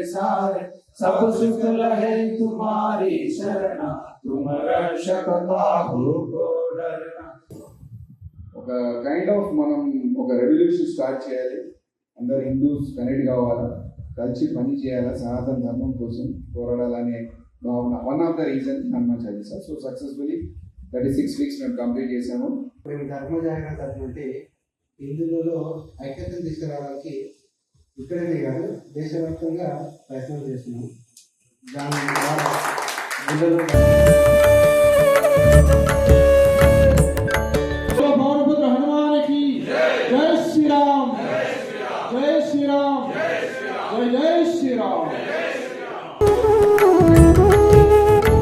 सारे, सब सुख लहे तुम्हारी शरण, तुम रक्षक काहू को डरना. ఒక కైండ్ ఆఫ్ మనం ఒక రెవల్యూషన్ స్టార్ట్ చేయాలి. అందరు హిందూస్ కనెక్ట్ కావాలా, కలిసి పని చేయాలా, సనాతన ధర్మం కోసం పోరాడాలనే భావన one of the reason Hanuman Chalisa. So successfully 36 weeks మేము కంప్లీట్ చేసాము. మేము ధర్మ జాగరణ తరఫునంటే హిందువులలో ఐక్యతను తీసుకురావడానికి ఇక్కడనే కాదు దేశవ్యాప్తంగా ప్రయత్నం చేస్తున్నాం. దాని ద్వారా